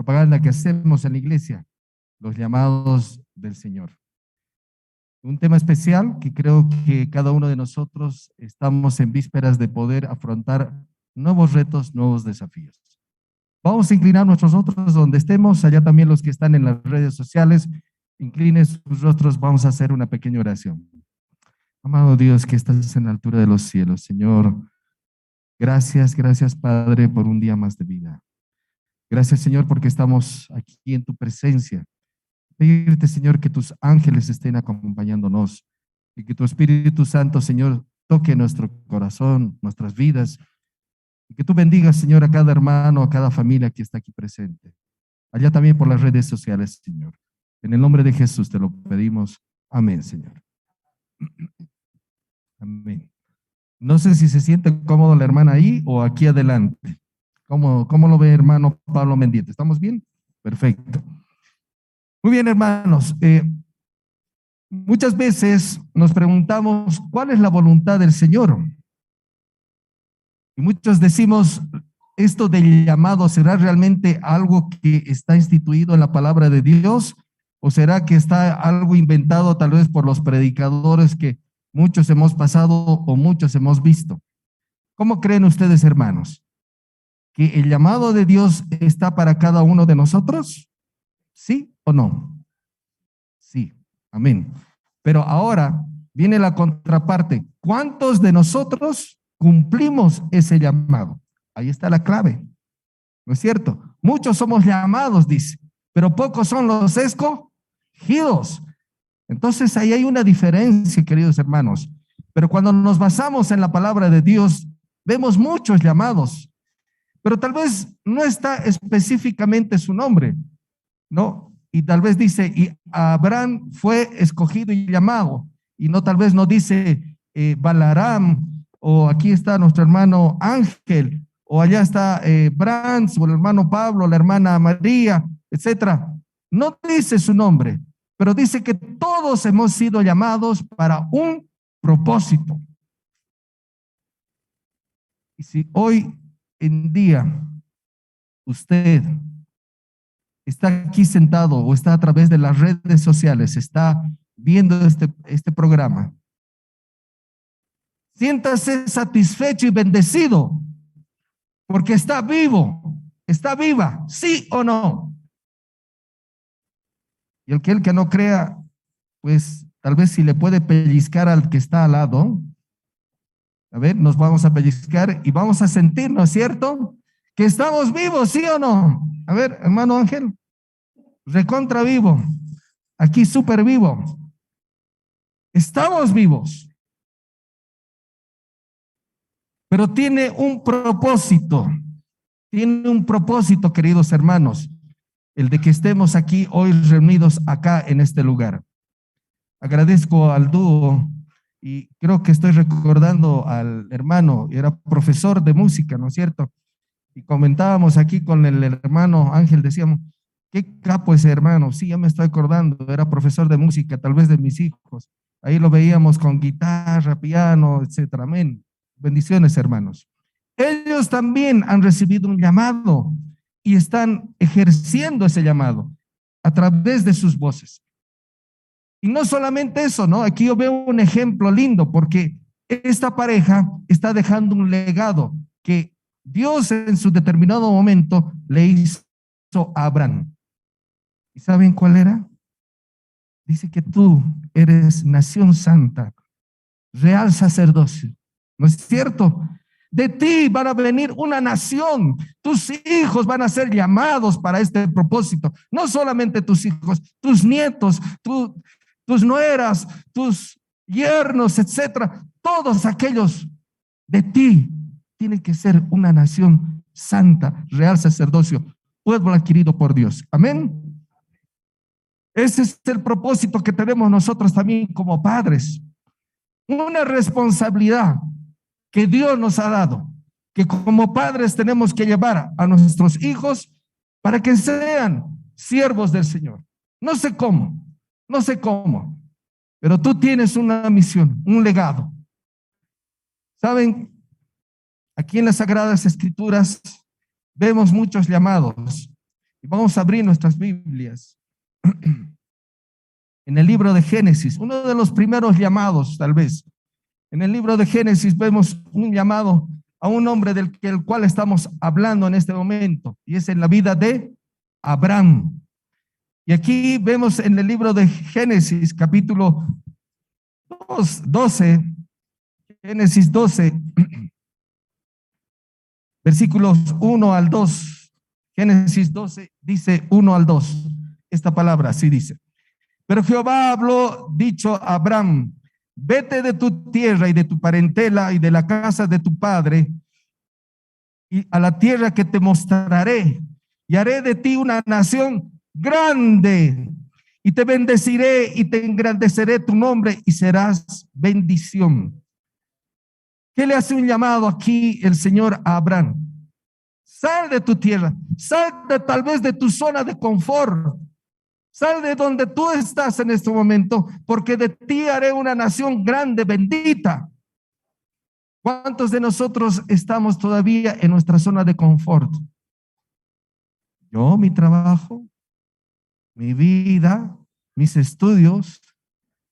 propaganda que hacemos en la iglesia, los llamados del Señor. Un tema especial que creo que cada uno de nosotros estamos en vísperas de poder afrontar nuevos retos, nuevos desafíos. Vamos a inclinar nuestros rostros donde estemos, allá también los que están en las redes sociales, inclinen sus rostros, vamos a hacer una pequeña oración. Amado Dios que estás en la altura de los cielos, Señor, gracias, gracias Padre por un día más de vida. Gracias Señor porque estamos aquí en tu presencia. Pedirte Señor que tus ángeles estén acompañándonos y que tu Espíritu Santo Señor toque nuestro corazón, nuestras vidas y que tú bendigas Señor a cada hermano, a cada familia que está aquí presente. Allá también por las redes sociales Señor. En el nombre de Jesús te lo pedimos. Amén Señor. Amén. No sé si se siente cómodo la hermana ahí o aquí adelante. ¿Cómo lo ve hermano Pablo Mendieta? ¿Estamos bien? Perfecto. Muy bien, hermanos. Muchas veces nos preguntamos cuál es la voluntad del Señor. Y muchos decimos, ¿esto del llamado será realmente algo que está instituido en la palabra de Dios? ¿O será que está algo inventado tal vez por los predicadores que muchos hemos pasado o muchos hemos visto? ¿Cómo creen ustedes, hermanos? ¿Que el llamado de Dios está para cada uno de nosotros? ¿Sí o no? Sí, amén. Pero ahora viene la contraparte. ¿Cuántos de nosotros cumplimos ese llamado? Ahí está la clave, ¿no es cierto? Muchos somos llamados, dice, pero pocos son los escogidos. Entonces ahí hay una diferencia, queridos hermanos. Pero cuando nos basamos en la palabra de Dios, vemos muchos llamados, pero tal vez no está específicamente su nombre, ¿no? Y tal vez dice, y Abraham fue escogido y llamado, y no tal vez no dice Balaram, o aquí está nuestro hermano Ángel, o allá está Brands, o el hermano Pablo, la hermana María, etcétera. No dice su nombre, pero dice que todos hemos sido llamados para un propósito. Y si hoy en día usted está aquí sentado o está a través de las redes sociales, está viendo este programa, siéntase satisfecho y bendecido porque está vivo, está viva, ¿sí o no? Y el que no crea, pues tal vez si le puede pellizcar al que está al lado, a ver, nos vamos a pellizcar y vamos a sentirnos, ¿cierto? Que estamos vivos, ¿sí o no? A ver, hermano Ángel, recontra vivo, aquí súper vivo. Estamos vivos, pero tiene un propósito, queridos hermanos, el de que estemos aquí hoy reunidos acá en este lugar. Agradezco al dúo y creo que estoy recordando al hermano, era profesor de música, ¿no es cierto? Y comentábamos aquí con el hermano Ángel, decíamos, qué capo ese hermano, sí, ya me estoy acordando, era profesor de música, tal vez de mis hijos, ahí lo veíamos con guitarra, piano, etcétera, amén. Bendiciones, hermanos. Ellos también han recibido un llamado y están ejerciendo ese llamado a través de sus voces. Y no solamente eso, ¿no? Aquí yo veo un ejemplo lindo porque esta pareja está dejando un legado que Dios en su determinado momento le hizo a Abraham. ¿Y saben cuál era? Dice que tú eres nación santa, real sacerdocio. ¿No es cierto? De ti van a venir una nación. Tus hijos van a ser llamados para este propósito. No solamente tus hijos, tus nietos, tus nueras, tus yernos, etcétera. Todos aquellos de ti tienen que ser una nación santa, real sacerdocio, pueblo adquirido por Dios. Amén. Ese es el propósito que tenemos nosotros también como padres. Una responsabilidad que Dios nos ha dado, que como padres tenemos que llevar a nuestros hijos para que sean siervos del Señor. No sé cómo, pero tú tienes una misión, un legado. ¿Saben? Aquí en las Sagradas Escrituras vemos muchos llamados Y vamos a abrir nuestras Biblias en el libro de Génesis, uno de los primeros llamados, tal vez. En el libro de Génesis vemos un llamado a un hombre del cual estamos hablando en este momento, y es en la vida de Abraham. Y aquí vemos en el libro de Génesis, capítulo 12, Génesis 12, versículos 1 al 2. Génesis 12 dice 1 al 2. Esta palabra así dice: pero Jehová habló dicho a Abraham: vete de tu tierra y de tu parentela y de la casa de tu padre y a la tierra que te mostraré, y haré de ti una nación grande, y te bendeciré y te engrandeceré tu nombre y serás bendición. ¿Qué le hace un llamado aquí el Señor a Abraham? Sal de tu tierra, sal de tal vez de tu zona de confort, sal de donde tú estás en este momento, porque de ti haré una nación grande, bendita. ¿Cuántos de nosotros estamos todavía en nuestra zona de confort? Yo, mi trabajo, mi vida, mis estudios,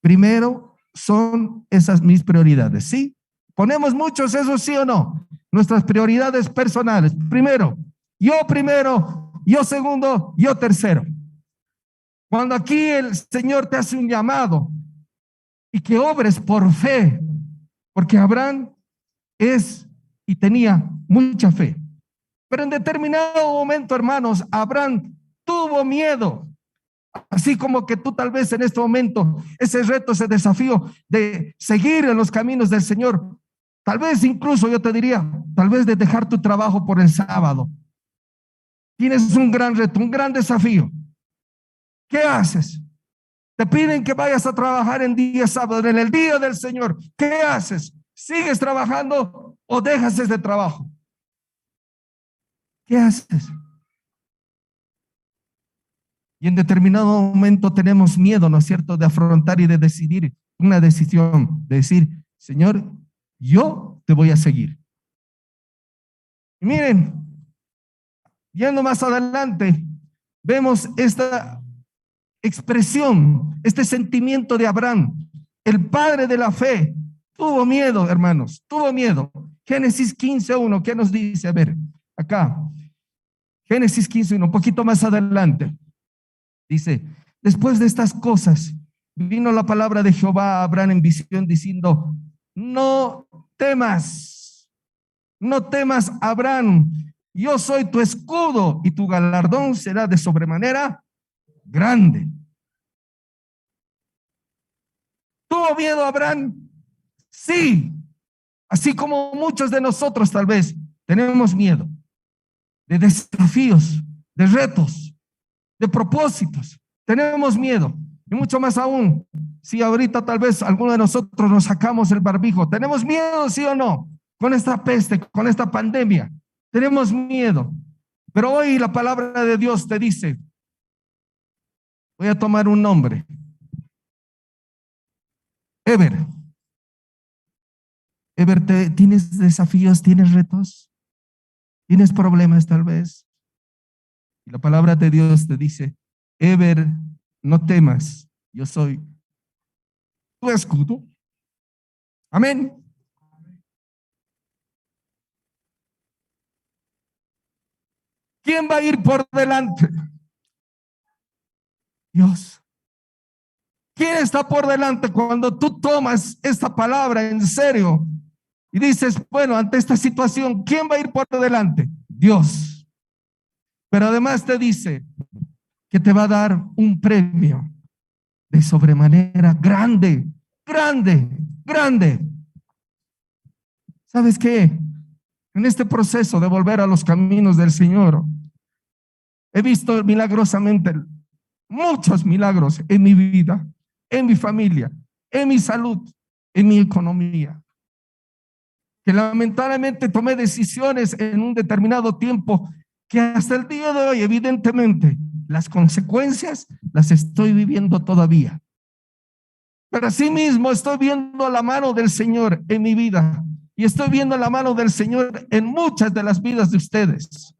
primero son esas mis prioridades, ¿sí? Ponemos muchos eso, ¿sí o no? Nuestras prioridades personales. Primero, yo segundo, yo tercero. Cuando aquí el Señor te hace un llamado y que obres por fe, porque Abraham es y tenía mucha fe. Pero en determinado momento, hermanos, Abraham tuvo miedo. Así como que tú tal vez en este momento, ese reto, ese desafío de seguir en los caminos del Señor, tal vez incluso yo te diría, tal vez de dejar tu trabajo por el sábado. Tienes un gran reto, un gran desafío. ¿Qué haces? Te piden que vayas a trabajar en día sábado, en el día del Señor. ¿Qué haces? ¿Sigues trabajando o dejas ese trabajo? ¿Qué haces? Y en determinado momento tenemos miedo, ¿no es cierto?, de afrontar y de decidir una decisión, de decir: Señor, yo te voy a seguir. Y miren, yendo más adelante, vemos esta expresión, este sentimiento de Abraham, el padre de la fe. Tuvo miedo, hermanos, tuvo miedo. Génesis 15:1, ¿qué nos dice? A ver, acá, Génesis 15:1, un poquito más adelante. Dice: después de estas cosas, vino la palabra de Jehová a Abraham en visión diciendo: no temas, no temas, Abraham, yo soy tu escudo y tu galardón será de sobremanera grande. ¿Tuvo miedo Abraham? Sí, así como muchos de nosotros tal vez tenemos miedo de desafíos, de retos, de propósitos. Tenemos miedo, y mucho más aún si ahorita tal vez alguno de nosotros nos sacamos el barbijo. ¿Tenemos miedo, sí o no? Con esta peste, con esta pandemia, tenemos miedo. Pero hoy la palabra de Dios te dice: voy a tomar un nombre, Ever. Ever, ¿tienes desafíos, tienes retos, tienes problemas tal vez? Y la palabra de Dios te dice: Ever, no temas, yo soy tu escudo. Amén. ¿Quién va a ir por delante? Dios. ¿Quién está por delante cuando tú tomas esta palabra en serio y dices: bueno, ante esta situación, ¿quién va a ir por delante? Dios. Pero además te dice que te va a dar un premio de sobremanera grande, grande, grande. ¿Sabes qué? En este proceso de volver a los caminos del Señor, he visto milagrosamente muchos milagros en mi vida, en mi familia, en mi salud, en mi economía. Que lamentablemente tomé decisiones en un determinado tiempo que hasta el día de hoy, evidentemente, las consecuencias las estoy viviendo todavía. Pero asimismo estoy viendo la mano del Señor en mi vida y estoy viendo la mano del Señor en muchas de las vidas de ustedes.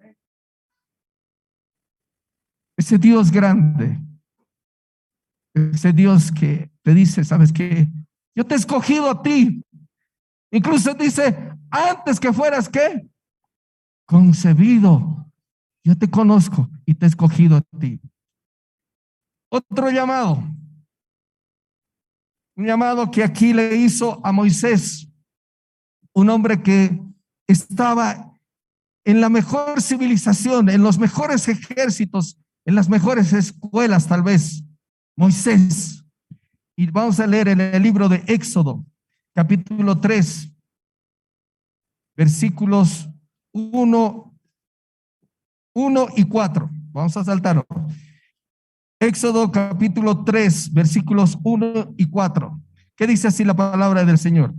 ese Dios grande, ese Dios que te dice, ¿sabes qué? Yo te he escogido a ti. Incluso dice, antes que fueras, ¿qué? Concebido. Yo te conozco y te he escogido a ti. Otro llamado. Un llamado que aquí le hizo a Moisés, un hombre que estaba en la mejor civilización, en los mejores ejércitos, en las mejores escuelas tal vez, Moisés. Y vamos a leer en el libro de Éxodo, capítulo 3, versículos 1 y 4. Vamos a saltar. Éxodo capítulo 3, versículos 1 y 4. ¿Qué dice así la palabra del Señor?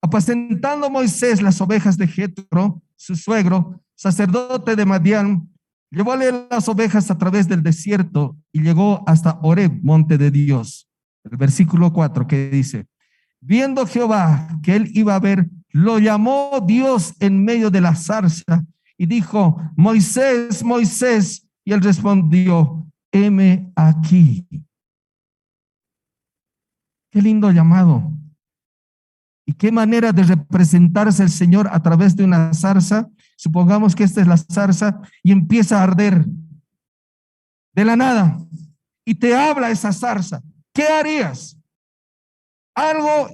Apacentando Moisés las ovejas de Jetro, su suegro, sacerdote de Madián, llevóle las ovejas a través del desierto y llegó hasta Horeb, monte de Dios. El versículo 4 que dice, viendo Jehová que él iba a ver, lo llamó Dios en medio de la zarza y dijo, Moisés, Moisés, y él respondió, heme aquí. Qué lindo llamado. Y qué manera de representarse el Señor a través de una zarza. Supongamos que esta es la zarza y empieza a arder de la nada y te habla esa zarza. ¿Qué harías? Algo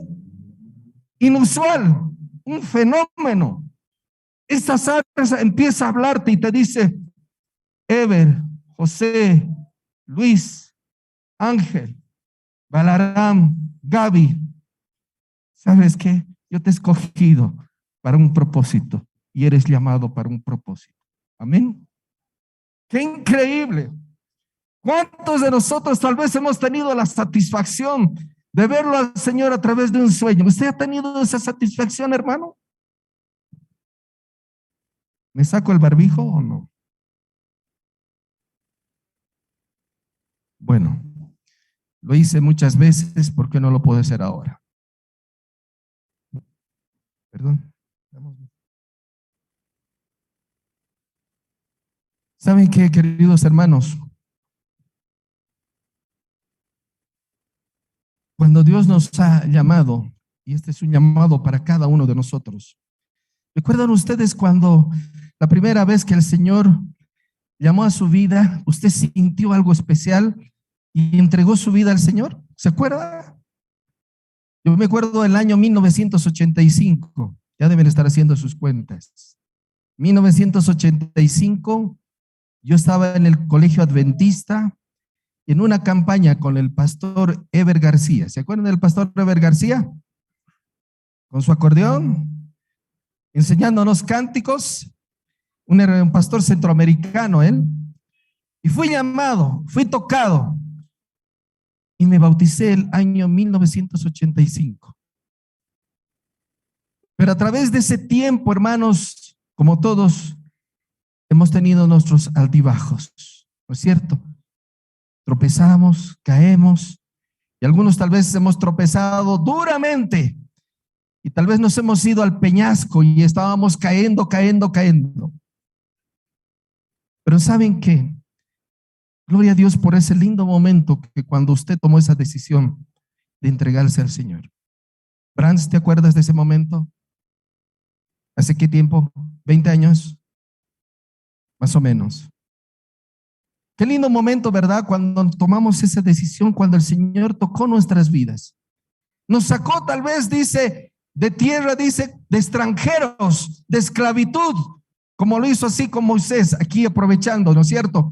inusual, un fenómeno. Esta zarza empieza a hablarte y te dice, Ever, José, Luis, Ángel, Balaram, Gaby, ¿sabes qué? Yo te he escogido para un propósito y eres llamado para un propósito. Amén. Qué increíble. ¿Cuántos de nosotros tal vez hemos tenido la satisfacción de verlo al Señor a través de un sueño? ¿Usted ha tenido esa satisfacción, hermano? ¿Me saco el barbijo o no? Bueno, lo hice muchas veces, ¿por qué no lo puedo hacer ahora? Perdón. ¿Saben qué, queridos hermanos? Cuando Dios nos ha llamado, y este es un llamado para cada uno de nosotros, ¿recuerdan ustedes cuando la primera vez que el Señor llamó a su vida, usted sintió algo especial y entregó su vida al Señor? ¿Se acuerda? Yo me acuerdo del año 1985, ya deben estar haciendo sus cuentas. 1985, yo estaba en el colegio adventista en una campaña con el pastor Ever García. ¿Se acuerdan del pastor Ever García? Con su acordeón, enseñándonos cánticos. Un pastor centroamericano, él. Y fui llamado, fui tocado y me bauticé el año 1985. Pero a través de ese tiempo, hermanos, como todos, hemos tenido nuestros altibajos, ¿no es cierto? Tropezamos, caemos, y algunos tal vez hemos tropezado duramente, y tal vez nos hemos ido al peñasco y estábamos cayendo. Pero ¿saben qué? Gloria a Dios por ese lindo momento que cuando usted tomó esa decisión de entregarse al Señor. Brands, ¿te acuerdas de ese momento? ¿Hace qué tiempo? ¿20 años? Más o menos. Qué lindo momento, ¿verdad? Cuando tomamos esa decisión, cuando el Señor tocó nuestras vidas. Nos sacó tal vez, dice, de tierra, dice, de extranjeros, de esclavitud, como lo hizo así con Moisés, aquí aprovechando, ¿no es cierto?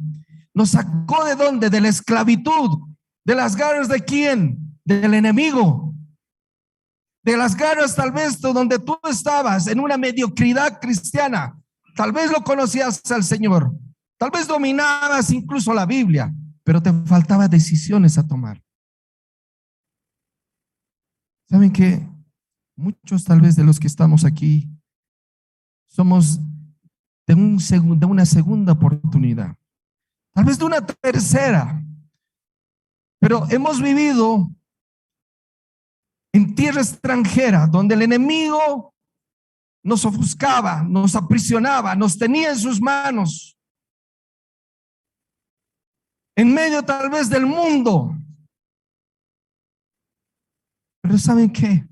Nos sacó ¿de dónde? De la esclavitud, de las garras de quién? Del enemigo, de las garras tal vez donde tú estabas en una mediocridad cristiana. Tal vez lo conocías al Señor, tal vez dominabas incluso la Biblia, pero te faltaba decisiones a tomar. ¿Saben qué? Muchos tal vez de los que estamos aquí somos de una segunda oportunidad, tal vez de una tercera, pero hemos vivido en tierra extranjera donde el enemigo nos ofuscaba, nos aprisionaba, nos tenía en sus manos. en medio tal vez del mundo. Pero ¿saben qué?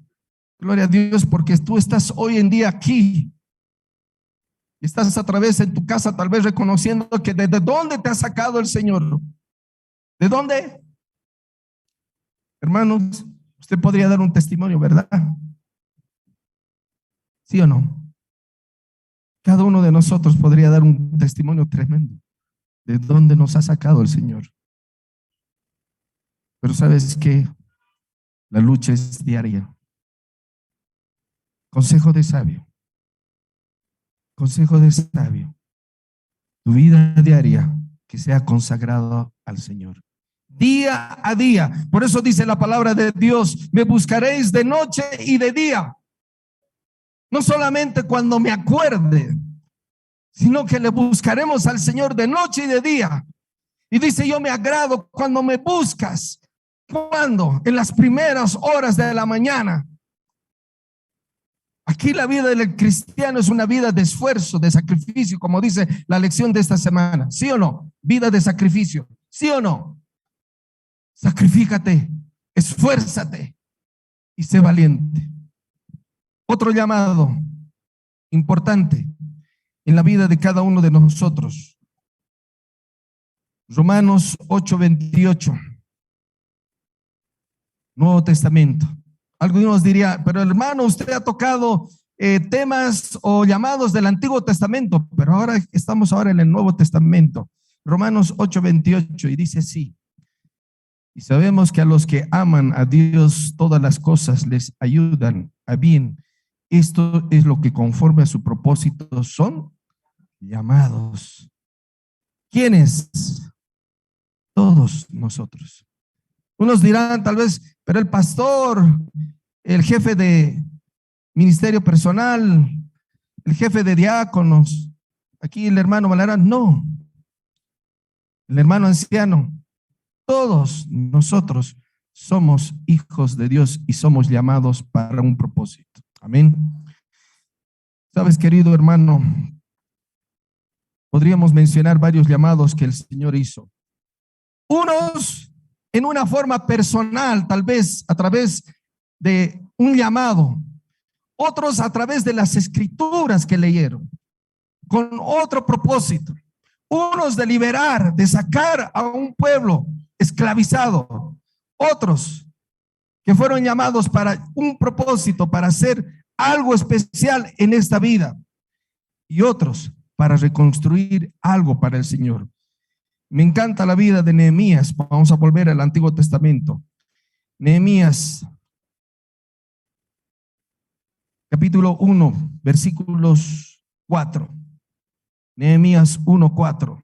Gloria a Dios, porque tú estás hoy en día aquí. Estás a través en tu casa tal vez reconociendo que desde dónde te ha sacado el Señor. ¿De dónde? Hermanos, usted podría dar un testimonio, ¿verdad? ¿Sí o no? Cada uno de nosotros podría dar un testimonio tremendo de dónde nos ha sacado el Señor. Pero ¿sabes qué? La lucha es diaria. Consejo de sabio. Consejo de sabio. Tu vida diaria que sea consagrado al Señor. Día a día. Por eso dice la palabra de Dios, me buscaréis de noche y de día. No solamente cuando me acuerde, sino que le buscaremos al Señor de noche y de día. Y dice, yo me agrado cuando me buscas. ¿Cuándo? En las primeras horas de la mañana. Aquí la vida del cristiano es una vida de esfuerzo, de sacrificio, como dice la lección de esta semana. ¿Sí o no? Vida de sacrificio. ¿Sí o no? Sacrifícate, esfuérzate y sé valiente. Otro llamado importante en la vida de cada uno de nosotros. Romanos 8:28. Nuevo Testamento. Algunos dirían, pero hermano, usted ha tocado temas o llamados del Antiguo Testamento, pero ahora estamos en el Nuevo Testamento. Romanos 8:28 y dice así. Y sabemos que a los que aman a Dios todas las cosas les ayudan a bien. Esto es lo que conforme a su propósito son llamados. ¿Quiénes? Todos nosotros. Unos dirán tal vez, pero el pastor, el jefe de ministerio personal, el jefe de diáconos, aquí el hermano Valerán, no. El hermano anciano, todos nosotros somos hijos de Dios y somos llamados para un propósito. Amén. Sabes, querido hermano, podríamos mencionar varios llamados que el Señor hizo. Unos en una forma personal, tal vez a través de un llamado. Otros a través de las escrituras que leyeron, con otro propósito. Unos de liberar, de sacar a un pueblo esclavizado. Otros que fueron llamados para un propósito, para hacer algo especial en esta vida. Y otros para reconstruir algo para el Señor. Me encanta la vida de Nehemías. Vamos a volver al Antiguo Testamento. Nehemías, capítulo 1, versículos 4. Nehemías 1:4.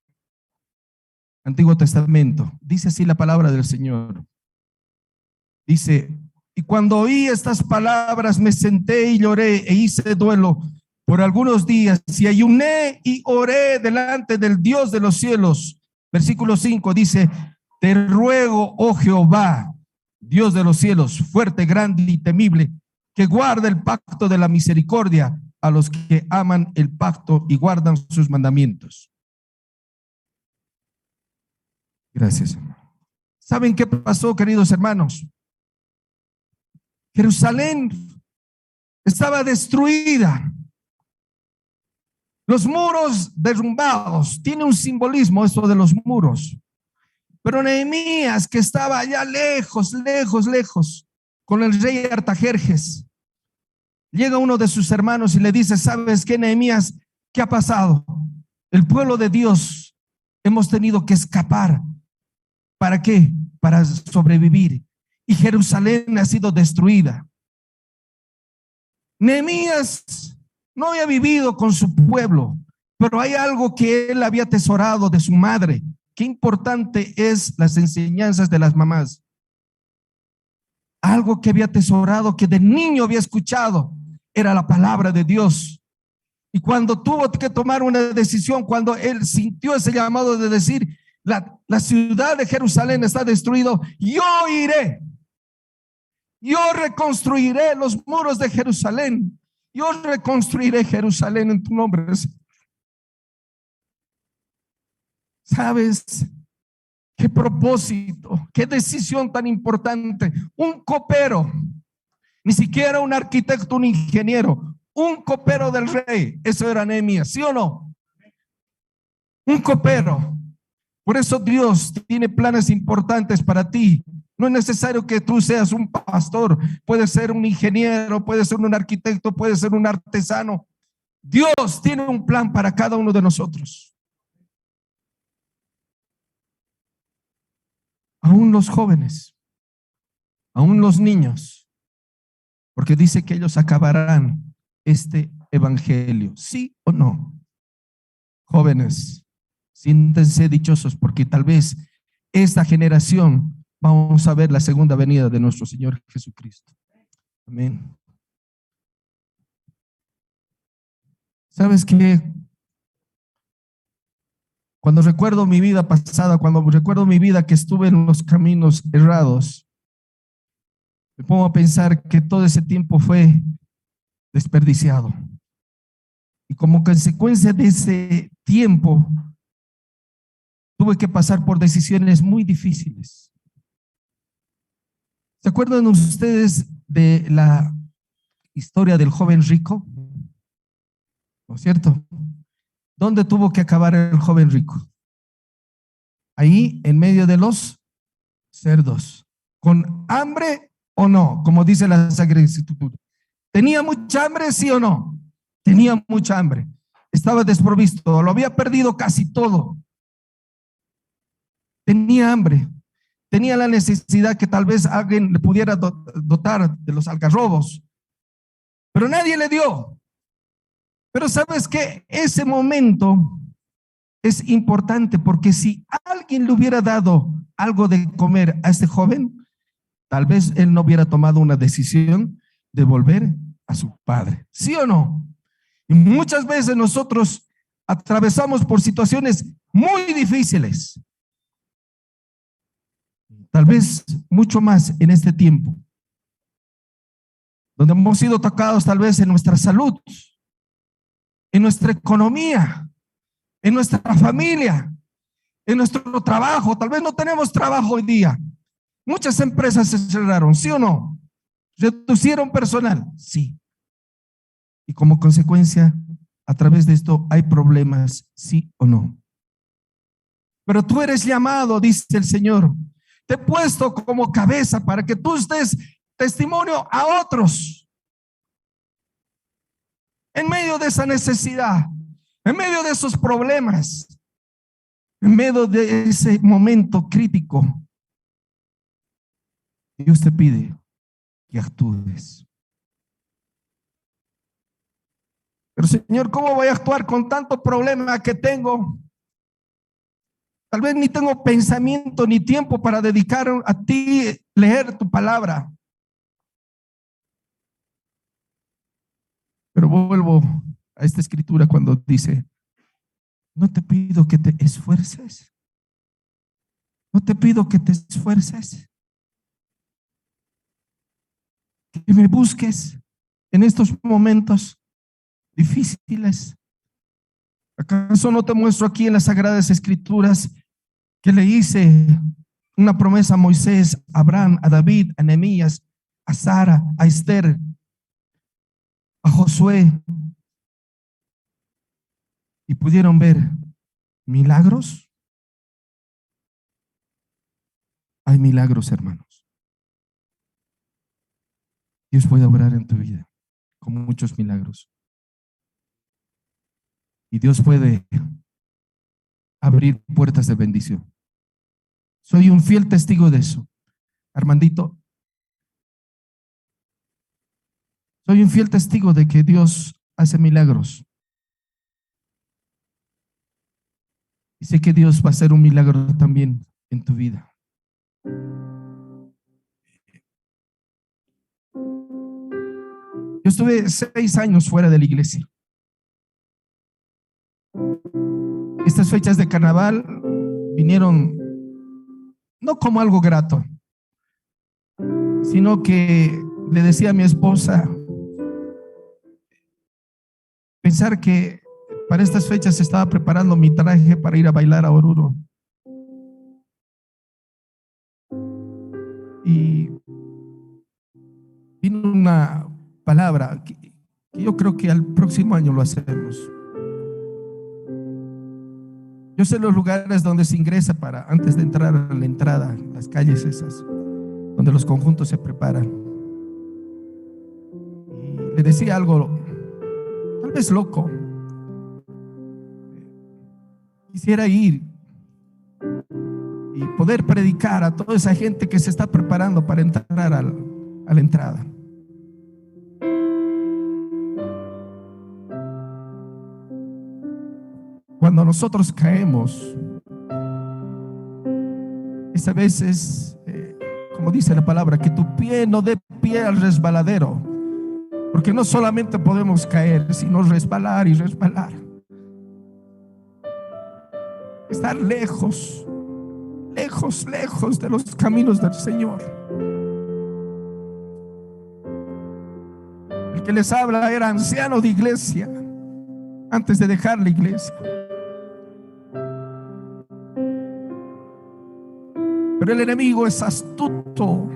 Antiguo Testamento. Dice así la palabra del Señor. Dice, y cuando oí estas palabras me senté y lloré e hice duelo por algunos días y ayuné y oré delante del Dios de los cielos. Versículo 5 dice, te ruego, oh Jehová, Dios de los cielos, fuerte, grande y temible, que guarda el pacto de la misericordia a los que aman el pacto y guardan sus mandamientos. Gracias. ¿Saben qué pasó, queridos hermanos? Jerusalén estaba destruida. Los muros derrumbados. Tiene un simbolismo esto de los muros. Pero Nehemías, que estaba allá lejos, con el rey Artajerjes, llega uno de sus hermanos y le dice, ¿sabes qué, Nehemías? ¿Qué ha pasado? El pueblo de Dios hemos tenido que escapar. ¿Para qué? Para sobrevivir. Y Jerusalén ha sido destruida. Nehemías no había vivido con su pueblo, pero hay algo que él había atesorado de su madre. Qué importante es las enseñanzas de las mamás. Algo que había atesorado, que de niño había escuchado, era la palabra de Dios. Y cuando tuvo que tomar una decisión, cuando él sintió ese llamado de decir, la ciudad de Jerusalén está destruida, yo reconstruiré los muros de Jerusalén, yo reconstruiré Jerusalén en tu nombre. ¿Sabes Qué propósito, qué decisión tan importante. Un copero, ni siquiera un arquitecto, un ingeniero, un copero del rey. Eso era Nehemías, ¿sí o no? Un copero. Por eso Dios tiene planes importantes para ti. No es necesario que tú seas un pastor, puede ser un ingeniero, puede ser un arquitecto, puede ser un artesano. Dios tiene un plan para cada uno de nosotros. Aún los jóvenes, aún los niños, porque dice que ellos acabarán este evangelio, ¿sí o no? Jóvenes, siéntense dichosos porque tal vez esta generación vamos a ver la segunda venida de nuestro Señor Jesucristo. Amén. ¿Sabes qué? Cuando recuerdo mi vida pasada, cuando recuerdo mi vida que estuve en los caminos errados, me pongo a pensar que todo ese tiempo fue desperdiciado. Y como consecuencia de ese tiempo, tuve que pasar por decisiones muy difíciles. ¿Se acuerdan ustedes de la historia del joven rico? ¿No es cierto? ¿Dónde tuvo que acabar el joven rico? Ahí, en medio de los cerdos. ¿Con hambre o no? Como dice la Sagrada Escritura. ¿Tenía mucha hambre, sí o no? Tenía mucha hambre. Estaba desprovisto, lo había perdido casi todo. Tenía hambre. Tenía la necesidad que tal vez alguien le pudiera dotar de los algarrobos, pero nadie le dio. Pero sabes que ese momento es importante porque si alguien le hubiera dado algo de comer a este joven, tal vez él no hubiera tomado una decisión de volver a su padre. ¿Sí o no? Y muchas veces nosotros atravesamos por situaciones muy difíciles. Tal vez mucho más en este tiempo, donde hemos sido tocados tal vez en nuestra salud, en nuestra economía, en nuestra familia, en nuestro trabajo. Tal vez no tenemos trabajo hoy día. Muchas empresas se cerraron, ¿sí o no? Reducieron personal, sí. Y como consecuencia, a través de esto hay problemas, sí o no. Pero tú eres llamado, dice el Señor. Te he puesto como cabeza para que tú des testimonio a otros. En medio de esa necesidad, en medio de esos problemas, en medio de ese momento crítico, Dios te pide que actúes. Pero Señor, ¿cómo voy a actuar con tanto problema que tengo? Tal vez ni tengo pensamiento ni tiempo para dedicar a ti, leer tu palabra. Pero vuelvo a esta escritura cuando dice, no te pido que te esfuerces. No te pido que te esfuerces. Que me busques en estos momentos difíciles. ¿Acaso no te muestro aquí en las Sagradas Escrituras que le hice una promesa a Moisés, a Abraham, a David, a Nehemías, a Sara, a Esther, a Josué? Y pudieron ver milagros. Hay milagros, hermanos. Dios puede obrar en tu vida con muchos milagros. Y Dios puede abrir puertas de bendición. Soy un fiel testigo de eso, Armandito. Soy un fiel testigo de que Dios hace milagros. Y sé que Dios va a hacer un milagro también en tu vida. Yo estuve 6 años fuera de la iglesia. Estas fechas de carnaval vinieron no como algo grato, sino que le decía a mi esposa, pensar que para estas fechas estaba preparando mi traje para ir a bailar a Oruro. Y vino una palabra que yo creo que al próximo año lo hacemos. Yo sé los lugares donde se ingresa para antes de entrar a la entrada, las calles esas, donde los conjuntos se preparan. Y le decía algo, tal vez loco. Quisiera ir y poder predicar a toda esa gente que se está preparando para entrar a la entrada. Cuando nosotros caemos, es a veces, como dice la palabra, que tu pie no dé pie al resbaladero, porque no solamente podemos caer, sino resbalar y resbalar. Estar lejos, lejos, lejos de los caminos del Señor. El que les habla era anciano de iglesia antes de dejar la iglesia. Pero el enemigo es astuto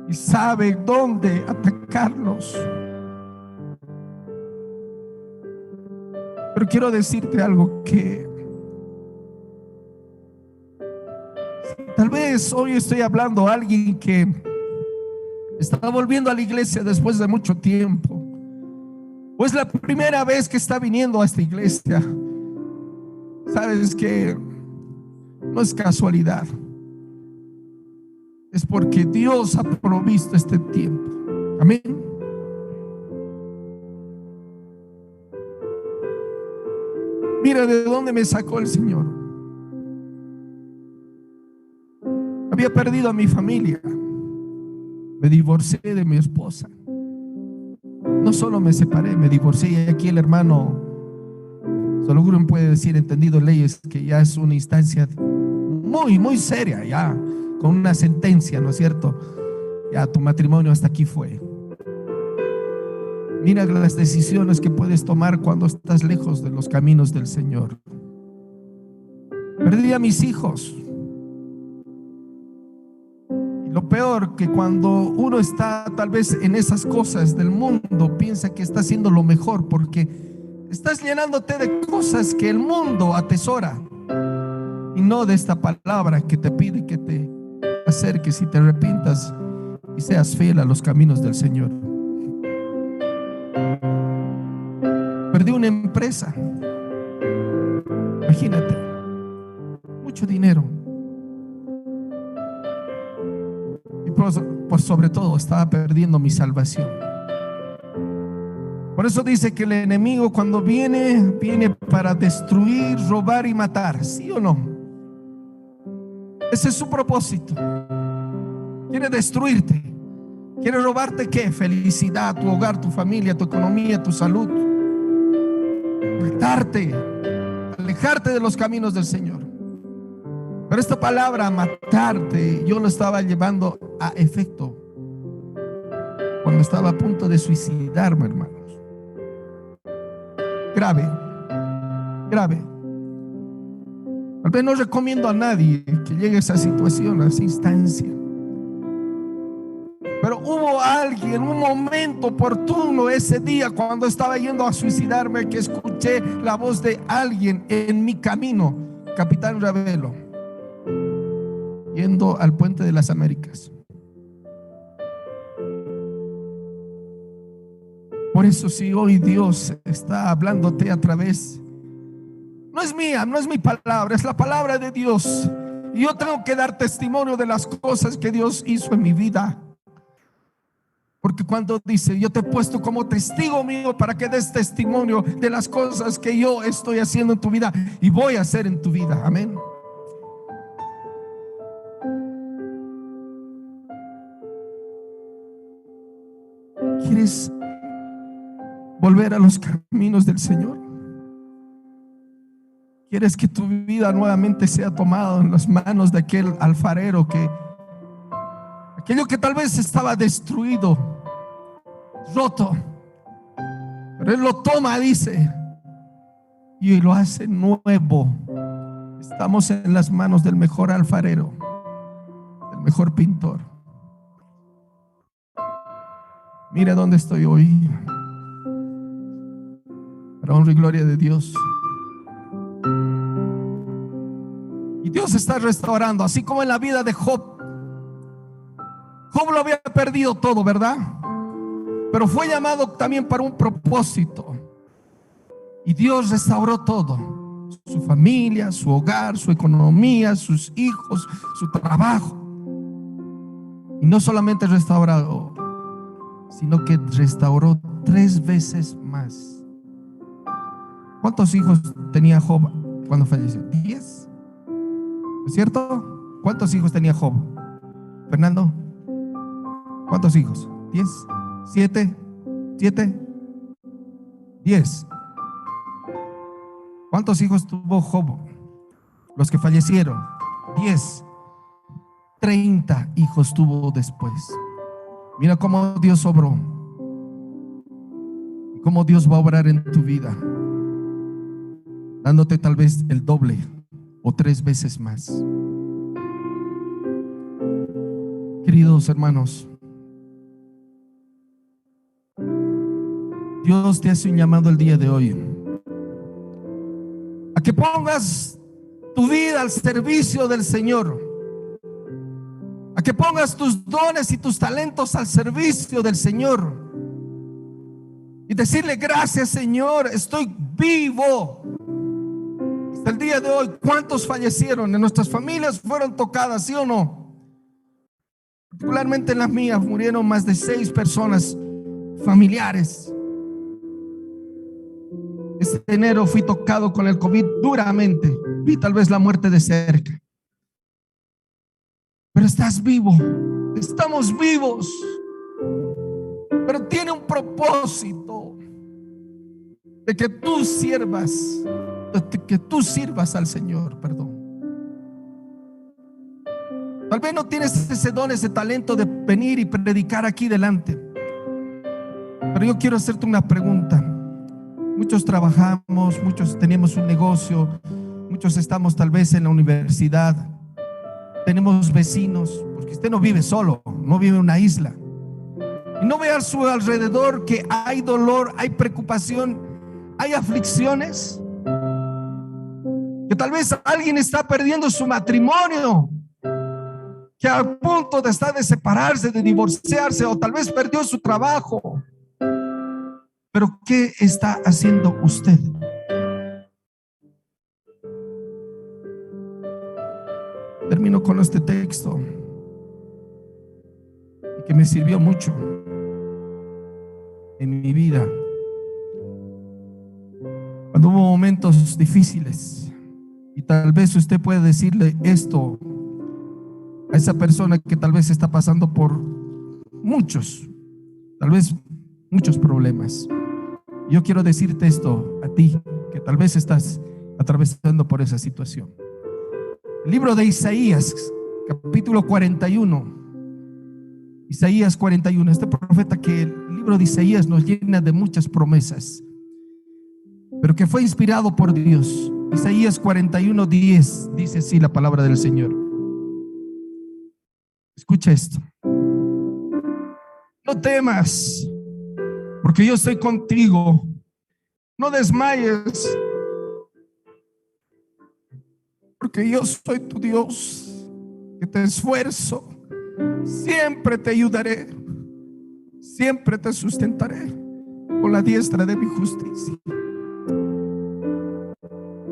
y sabe dónde atacarlos. Pero quiero decirte algo, que tal vez hoy estoy hablando a alguien que está volviendo a la iglesia después de mucho tiempo, o es la primera vez que está viniendo a esta iglesia. Sabes que no es casualidad, es porque Dios ha provisto este tiempo. Amén. Mira de dónde me sacó el Señor. Había perdido a mi familia, me divorcié de mi esposa. No solo me separé, me divorcié. Y aquí el hermano solo Gurú puede decir, entendido leyes, que ya es una instancia muy, muy seria, ya con una sentencia, ¿no es cierto? Ya tu matrimonio hasta aquí fue. Mira las decisiones que puedes tomar cuando estás lejos de los caminos del Señor. Perdí a mis hijos. Y lo peor, que cuando uno está tal vez en esas cosas del mundo, piensa que está haciendo lo mejor, porque estás llenándote de cosas que el mundo atesora, y no de esta palabra que te pide que te acerques y te arrepientas y seas fiel a los caminos del Señor. Perdí una empresa, imagínate, mucho dinero, y por sobre todo estaba perdiendo mi salvación. Por eso dice que el enemigo, cuando viene para destruir, robar y matar. ¿Sí o no? Ese es su propósito. Quiere destruirte. Quiere robarte ¿qué? Felicidad, tu hogar, tu familia, tu economía, tu salud. Matarte, alejarte de los caminos del Señor. Pero esta palabra matarte, yo lo estaba llevando a efecto cuando estaba a punto de suicidarme, hermanos. Grave, grave. Tal vez no recomiendo a nadie que llegue a esa situación, a esa instancia. Pero hubo alguien, un momento oportuno ese día cuando estaba yendo a suicidarme, que escuché la voz de alguien en mi camino, Capitán Ravelo, yendo al Puente de las Américas. Por eso, si hoy Dios está hablándote a través, no es mía, no es mi palabra, es la palabra de Dios, y yo tengo que dar testimonio de las cosas que Dios hizo en mi vida. Porque cuando dice, yo te he puesto como testigo mío para que des testimonio de las cosas que yo estoy haciendo en tu vida y voy a hacer en tu vida. Amén. ¿Quieres volver a los caminos del Señor? ¿Quieres que tu vida nuevamente sea tomada en las manos de aquel alfarero, aquello que tal vez estaba destruido, roto, pero Él lo toma, dice, y lo hace nuevo? Estamos en las manos del mejor alfarero, del mejor pintor. Mira dónde estoy hoy, para honra y gloria de Dios. Y Dios está restaurando, así como en la vida de Job. Job lo había perdido todo, ¿verdad? Pero fue llamado también para un propósito. Y Dios restauró todo: su familia, su hogar, su economía, sus hijos, su trabajo. Y no solamente restauró, sino que restauró 3 veces más. ¿Cuántos hijos tenía Job cuando falleció? 10. ¿Es cierto? ¿Cuántos hijos tenía Job? Fernando, ¿cuántos hijos? 10, 7, 10. ¿Cuántos hijos tuvo Job? Los que fallecieron, 10. 30 hijos tuvo después. Mira cómo Dios obró y cómo Dios va a obrar en tu vida, dándote tal vez el doble o 3 veces más. Queridos hermanos, Dios te hace un llamado el día de hoy a que pongas tu vida al servicio del Señor, a que pongas tus dones y tus talentos al servicio del Señor y decirle: gracias, Señor, estoy vivo. Hasta el día de hoy, ¿cuántos fallecieron? En nuestras familias fueron tocadas, ¿sí o no? Particularmente en las mías murieron más de 6 personas familiares. Este enero fui tocado con el COVID duramente. Vi tal vez la muerte de cerca. Pero estás vivo. Estamos vivos. Pero tiene un propósito de que tú sirvas, al Señor, perdón. Tal vez no tienes ese don, ese talento de venir y predicar aquí delante. Pero yo quiero hacerte una pregunta. Muchos trabajamos, muchos tenemos un negocio, muchos estamos tal vez en la universidad, tenemos vecinos, porque usted no vive solo, no vive en una isla. Y no ve a su alrededor que hay dolor, hay preocupación, hay aflicciones. Que tal vez alguien está perdiendo su matrimonio, que al punto de estar de separarse, de divorciarse, o tal vez perdió su trabajo. Pero ¿qué está haciendo usted? Termino con este texto que me sirvió mucho en mi vida. Cuando hubo momentos difíciles, y tal vez usted puede decirle esto a esa persona que tal vez está pasando por muchos problemas. Yo quiero decirte esto a ti, que tal vez estás atravesando por esa situación. El libro de Isaías, capítulo 41. Isaías 41, este profeta, que el libro de Isaías nos llena de muchas promesas, pero que fue inspirado por Dios. Isaías 41:10 dice así la palabra del Señor. Escucha esto: no temas, porque yo estoy contigo. No desmayes, porque yo soy tu Dios, que te esfuerzo. Siempre te ayudaré, siempre te sustentaré con la diestra de mi justicia.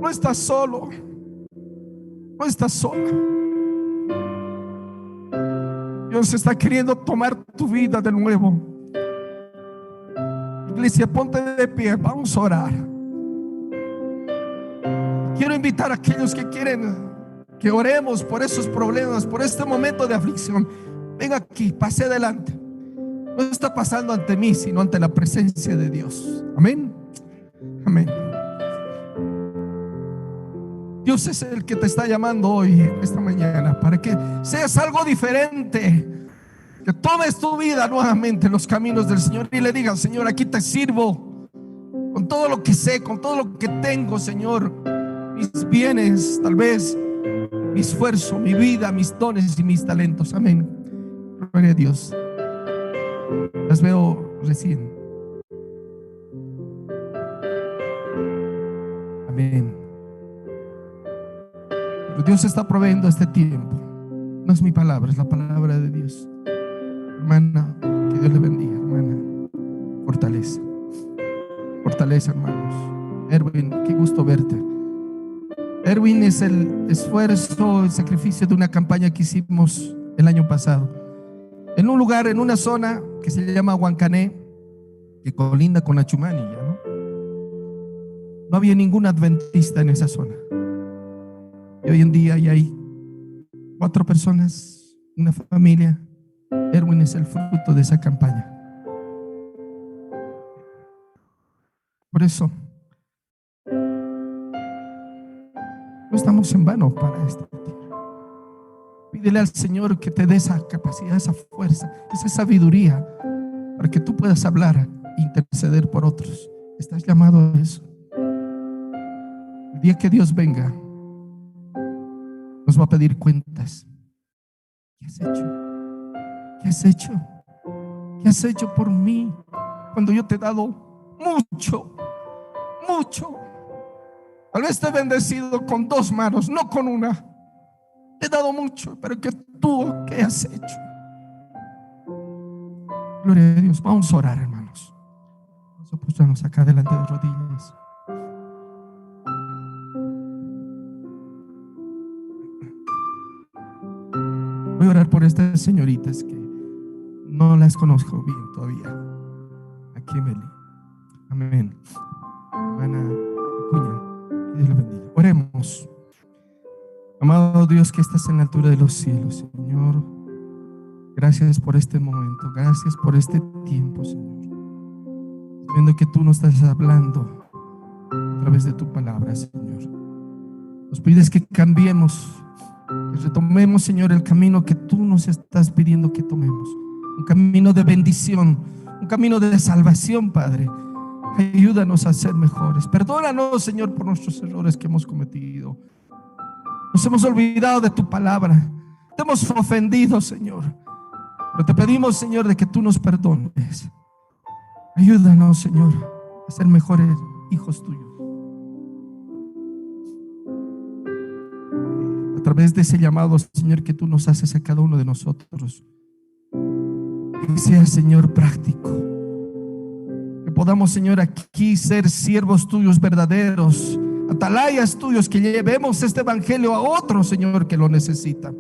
No estás solo, no estás sola. Dios está queriendo tomar tu vida de nuevo. Iglesia, ponte de pie, vamos a orar. Quiero invitar a aquellos que quieren que oremos por esos problemas, por este momento de aflicción. Venga aquí, pase adelante. No está pasando ante mí, sino ante la presencia de Dios. Amén. Amén. Dios es el que te está llamando hoy, esta mañana, para que seas algo diferente. Que tomes tu vida nuevamente en los caminos del Señor y le digas: Señor, aquí te sirvo con todo lo que sé, con todo lo que tengo, Señor. Mis bienes, tal vez mi esfuerzo, mi vida, mis dones y mis talentos. Amén. Gloria a Dios. Las veo recién. Amén. Pero Dios está proveyendo este tiempo. No es mi palabra, es la palabra de Dios. Hermana, que Dios le bendiga, hermana. Fortaleza. Fortaleza, hermanos. Erwin, qué gusto verte. Erwin es el esfuerzo, el sacrificio de una campaña que hicimos el año pasado. En un lugar, en una zona que se llama Huancané, que colinda con Achumani, ¿ya no? No había ningún adventista en esa zona. Y hoy en día ya hay 4 personas, una familia. Erwin es el fruto de esa campaña. Por eso no estamos en vano para esta tierra. Pídele al Señor que te dé esa capacidad, esa fuerza, esa sabiduría para que tú puedas hablar e interceder por otros. Estás llamado a eso. El día que Dios venga, nos va a pedir cuentas. ¿Qué has hecho? ¿Qué has hecho? ¿Qué has hecho por mí cuando yo te he dado mucho? Mucho. Tal vez te he bendecido con 2 manos, no con una. Te he dado mucho, pero que tú, ¿qué has hecho? Gloria a Dios. Vamos a orar, hermanos. Vamos a postrarnos acá delante de rodillas. Voy a orar por estas señoritas que no las conozco bien todavía. Aquí, Meli. Amén. Hermana Cuña, que Dios le bendiga. Oremos. Amado Dios que estás en la altura de los cielos, Señor, gracias por este momento, gracias por este tiempo, Señor. Viendo que tú nos estás hablando a través de tu palabra, Señor. Nos pides que cambiemos, que retomemos, Señor, el camino que tú nos estás pidiendo que tomemos. Un camino de bendición, un camino de salvación, Padre. Ayúdanos a ser mejores. Perdónanos, Señor, por nuestros errores que hemos cometido. Nos hemos olvidado de tu palabra. Te hemos ofendido, Señor. Pero te pedimos, Señor, de que tú nos perdones. Ayúdanos, Señor, a ser mejores hijos tuyos. A través de ese llamado, Señor, que tú nos haces a cada uno de nosotros. Que sea, Señor, práctico. Que podamos, Señor, aquí ser siervos tuyos verdaderos, atalayas tuyos, que llevemos este evangelio a otro, Señor, que lo necesita.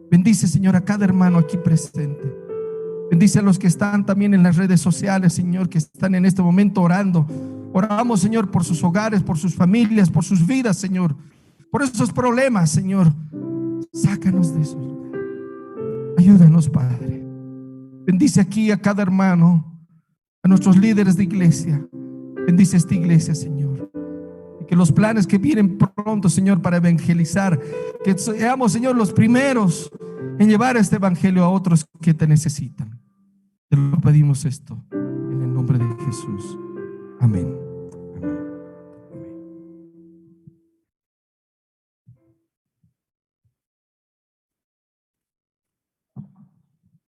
Bendice, Señor, a cada hermano aquí presente. Bendice a los que están también en las redes sociales, Señor, que están en este momento orando. Oramos, Señor, por sus hogares, por sus familias, por sus vidas, Señor, por esos problemas, Señor. Sácanos de eso. Ayúdanos, Padre. Bendice aquí a cada hermano, a nuestros líderes de iglesia. Bendice esta iglesia, Señor. Y que los planes que vienen pronto, Señor, para evangelizar, que seamos, Señor, los primeros en llevar este evangelio a otros que te necesitan. Te lo pedimos esto en el nombre de Jesús. Amén.